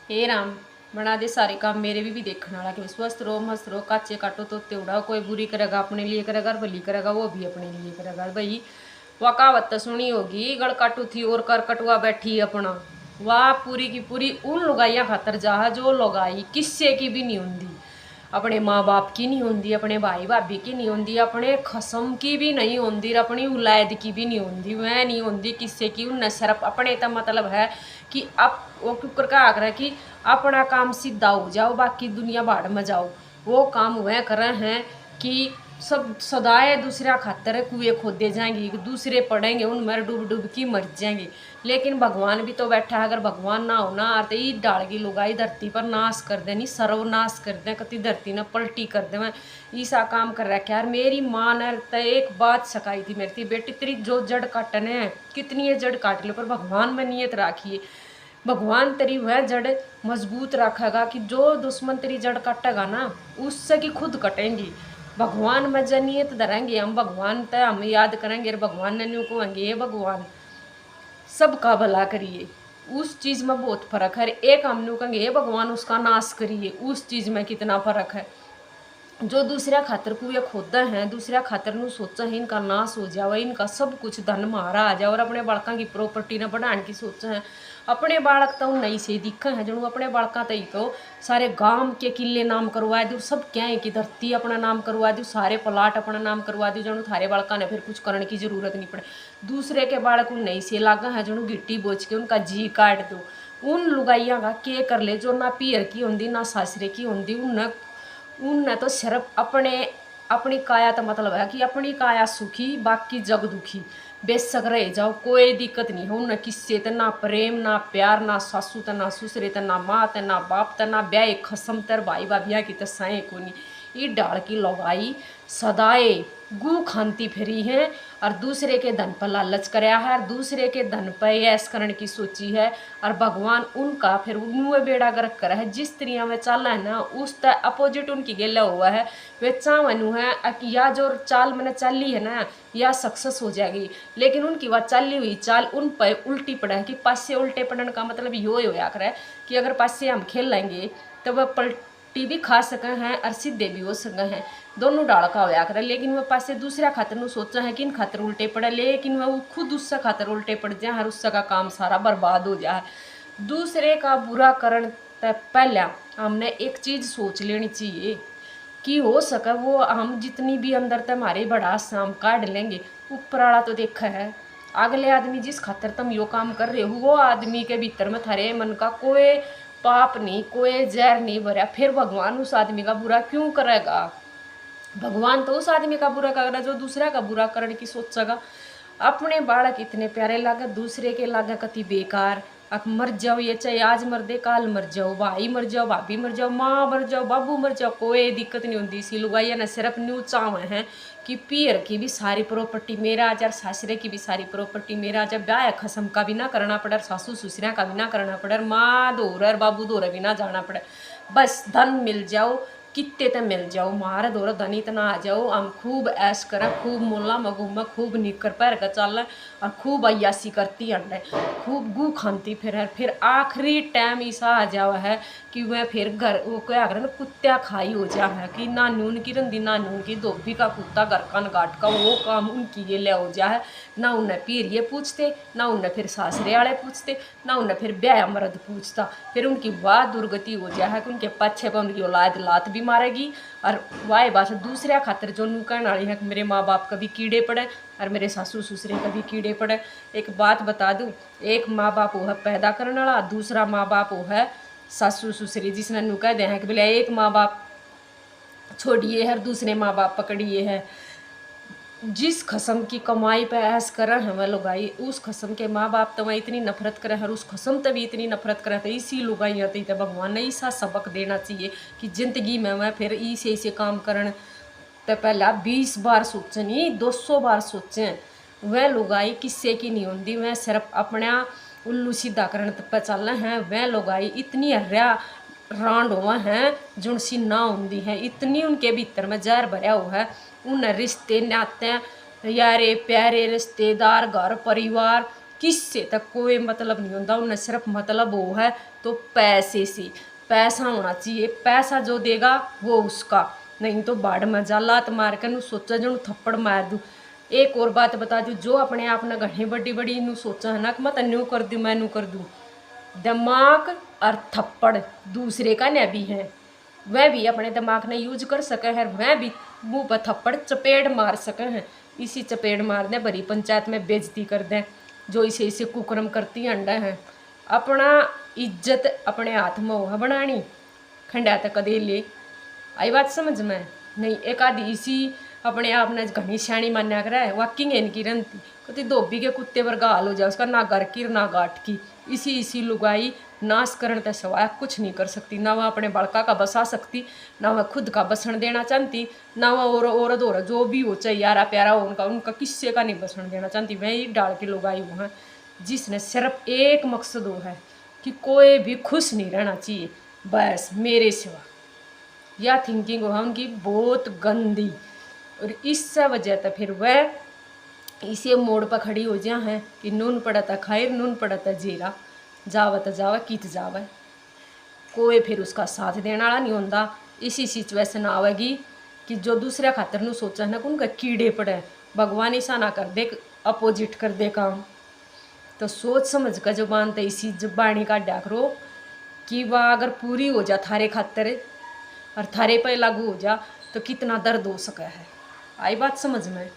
हे राम, बना दे सारे काम मेरे भी देखने वाला कि स्वस्थ रहो मस्त रहो, काचे काटो तो उड़ाओ। कोई बुरी करेगा अपने लिए करेगा और भली करेगा वो भी अपने लिए करेगा। भाई वह कहावत तो सुनी होगी, गड़ काटू थी और कर कटुआ बैठी अपना। वाह पूरी की पूरी उन लुगाइया खातर जहा जो लुगाई किस्से की भी नहीं होंगी, अपने माँ बाप की नहीं होंगी, अपने भाई भाभी की नहीं होंगी, अपने खसम की भी नहीं होंगी, अपनी उलैद की भी नहीं होंगी, वह नहीं होंगी किस्से की। उन सिर्फ अपने तो मतलब है कि अब वो कुकर का आग्रह कि अपना काम सीधा हो जाओ, बाकी दुनिया बाढ़ में जाओ। वो काम वह कर रहे हैं कि सब सदाए दूसरा खातर कुएं खोदे जाएंगे, दूसरे पड़ेंगे उनमें डूब डूब की मर जाएंगे। लेकिन भगवान भी तो बैठा है, अगर भगवान ना हो ना आते ही डाल की लुगाई धरती पर नाश कर देनी, सर्वनाश कर दे, कति धरती ने पलटी कर दे। मैं ईसा काम कर रहा यार। मेरी माँ ने तो एक बात सकाई थी मेरी थी, बेटी तेरी जो जड़ काटने है कितनी है जड़ काट लो, पर भगवान में नियत राखिए, भगवान तेरी वह जड़ मजबूत रखेगा कि जो दुश्मन तेरी जड़ काटेगा ना उससे की खुद कटेंगी। भगवान में जनियत धरेंगे हम, भगवान तय हम याद करेंगे और भगवान ने न्यू कहेंगे ये भगवान सबका भला करिए। उस चीज़ में बहुत फर्क है। एक हम न्यू कहेंगे ये भगवान उसका नाश करिए, उस चीज़ में कितना फर्क है। जो दूसरा खातर को ये खोदा है, दूसरा खातर नु सोचा है इनका नाश हो जाए, इनका सब कुछ धन मारा आ जाए और अपने बालकों की प्रॉपर्टी न बढ़ाने की सोचा है। अपने बालक तो नहीं से दिखे हैं जो अपने बालका तई तो सारे गांव के किले नाम करवा दू, सब क्या है कि धरती अपना नाम करवा दू, सारे प्लाट अपना नाम करवा दू, जो थारे बालका ने फिर कुछ करने की जरूरत नहीं पड़े। दूसरे के बालक नहीं से लागा है जो गिट्टी बोझ के उनका जी काट दो। उन लुगाइया का के कर ले जो ना पीर की होंगी ना सासरे की होंगी, उन तो सिर्फ अपने अपनी काया तो मतलब है कि अपनी काया सुखी बाकी जग दुखी। बेशक रह जाओ कोई दिक्कत नहीं हो, न किससे तो ना प्रेम ना प्यार, ना सासू तो ना ससुरे तो ना माँ तो ना बाप तो ना ब्याह खसम तर भाई बाबिया की तो सहे को नहीं। ये डाल की लगाई सदाए गू खानती फिरी है और दूसरे के धन पर लालच कराया है और दूसरे के धन पर ऐस करने की सोची है। और भगवान उनका फिर उन्हें बेड़ा गर्क करा है, जिस तरिया में चल है ना उस तरह अपोजिट उनकी गेला हुआ है। वे चावनु है या जो चाल मैंने चली है ना या सक्सेस हो जाएगी, लेकिन उनकी वह चली हुई चाल उन पर उल्टी पड़ा है कि पासे उल्टे पड़ने का मतलब यो होया करे कि अगर पासे हम खेल लेंगे तो वह पलटी भी खा सके हैं और सीधे भी हो सके हैं, दोनों डाल का होया करे। लेकिन वह पासे दूसरा खातर नु सोचा है कि इन खातर उल्टे पड़े, लेकिन वह खुद उससे खातर उल्टे पड़ जाए और उससे का काम सारा बर्बाद हो जाए। दूसरे का बुरा करण तक पहले हमने एक चीज़ सोच लेनी चाहिए कि हो सके वो हम जितनी भी अंदर तक हमारे बड़ा शाम काट लेंगे, ऊपर वाला तो देखा है अगले आदमी जिस खातर तुम यो काम कर रहे हो वो आदमी के भीतर में थारे मन का कोई पाप नहीं कोई जहर नहीं भरा, फिर भगवान उस आदमी का बुरा क्यों करेगा। भगवान तो उस आदमी का बुरा करेगा जो दूसरा का बुरा करने की सोचेगा। अपने बालक इतने प्यारे लागे दूसरे के लागे कति बेकार। अब मर जाओ ये चाहे आज मर दे काल मर जाओ, भाई मर जाओ भाभी मर जाओ माँ मर जाओ बाबू मर जाओ, कोई दिक्कत नहीं होती। इसी लुगाइया ने सिर्फ न्यू चाव है कि पीर की भी सारी प्रॉपर्टी मेरा आ जाए, सासरे की भी सारी प्रॉपर्टी मेरा आ जाए, ब्याह खसम का भी ना करना पड़े, सासू ससुरिया का भी ना करना पड़े, माँ दोहर बाबू दोहर भी ना जाना पड़े, बस धन मिल जाओ कितने तो मिल जाओ, मारे दौरा धनी इतना आ जाओ, हम खूब ऐश करें, खूब मोला में घूमें, खूब निकर पैर कर चल और खूब अयासी करती अंडे, खूब गू खाती फिर आखिरी टाइम ऐसा आ जावा है कि वह फिर घर वो क्या करे ना कुत्ता खाई हो जा है कि ना नून की रंदी ना नून की धोबी का कुत्ता घर का गाट का वो काम उनकी ये ले हो जा है। ना उन्हें पीर ये पूछते ना उन्हें फिर सासरे वाले पूछते ना उन्हें फिर ब्याह मर्द पूछता, फिर उनकी वाह दुर्गति हो जा है कि उनके पीछे पर उनकी औलाद लात भी मारेगी। और वाह बात दूसरे खातर जो कहने वाली है कि मेरे माँ बाप कभी कीड़े पड़े और मेरे सासू ससुरे कभी कीड़े पड़े। एक बात बता दूं, एक माँ बाप वो है पैदा करने वाला, दूसरा माँ बाप वो है सासू ससुरी, जिसने नु कह दे हैं कि बोले एक माँ बाप छोड़िए है दूसरे माँ बाप पकड़िए है। जिस खसम की कमाई पे ऐस करा है वह लुगाई उस खसम के माँ बाप तो वह इतनी नफरत करे और उस खसम तभी इतनी नफरत करे तो इसी लुगाई आती तो भगवान ने ऐसा सबक देना चाहिए कि जिंदगी में वह फिर इसे काम करन तो पहला 20 बार सोचे नहीं 200 बार सोचें। वह लुगाई किस्से की नहीं होती, वह सिर्फ अपना उल्लू सीधा करने पर चल हैं। वह लुगाई इतनी हर्या रांड हुआ हैं जुन सी ना होंगी है, इतनी उनके भीतर में जहर भरया हुआ है। उन रिश्ते नाते यारे प्यारे रिश्तेदार घर परिवार किससे तक कोई मतलब नहीं होता, उन्हें सिर्फ मतलब वो है तो पैसे से। पैसा होना चाहिए, पैसा जो देगा वो उसका, नहीं तो बाढ़ में जा लात मार के सोचा जो थप्पड़ मार दूँ। एक और बात बता दूँ, जो अपने आप ने घनी बड़ी बड़ी नू सोचा है ना कि मैं न्यू कर दूँ मैं नू कर दूँ, दिमाग और थप्पड़ दूसरे का न भी है, वह भी अपने दिमाग ने यूज कर सके हैं, वह भी मुंह पर थप्पड़ चपेट मार सके हैं। इसी चपेट मार दें, भरी पंचायत में बेइज्जती कर दें जो इसे इसे कुकर्म करती अंडा है। अपना इज्जत अपने हाथ में हो बनानी, खंडा तक कदे ले आई बात समझ में नहीं। एक आधी इसी अपने आप ने घनी श्याणी मान्या करा है, वाकिंग इनकी रनती कति धोबी के कुत्ते वर्गा हाल हो जाए उसका, ना घर की ना गाठ की। इसी लुगाई नाश करने तक सवाया कुछ नहीं कर सकती, ना वह अपने बड़का का बसा सकती, ना वह खुद का बसण देना चाहती, ना वह औरत और जो भी हो चाहे यारा प्यारा हो उनका उनका किस्से का नहीं बसण देना चाहती। वह एक डाल की लुगाई वो है जिसने सिर्फ एक मकसद हो है कि कोई भी खुश नहीं रहना चाहिए बस मेरे सिवा। यह थिंकिंग हो उनकी बहुत गंदी, और इस वजह से फिर वह इसे मोड़ पर खड़ी हो जा है कि नून पड़ता खैर नून पड़ता जीरा, जावत जावा कित जावे, कोई फिर उसका साथ देने वाला नहीं होता। इसी सिचुएशन आवेगी कि जो दूसरे खातर नू सोचा ना कि उनका कीड़े पड़े, भगवान ऐसा ना कर दे अपोजिट कर दे काम। तो सोच समझ कर जुबान तो इसी जुबानी का डाक रो कि वह अगर पूरी हो जा थारे खातर और थारे पर लागू हो जा तो कितना दर्द हो सका है। आई बात समझ में।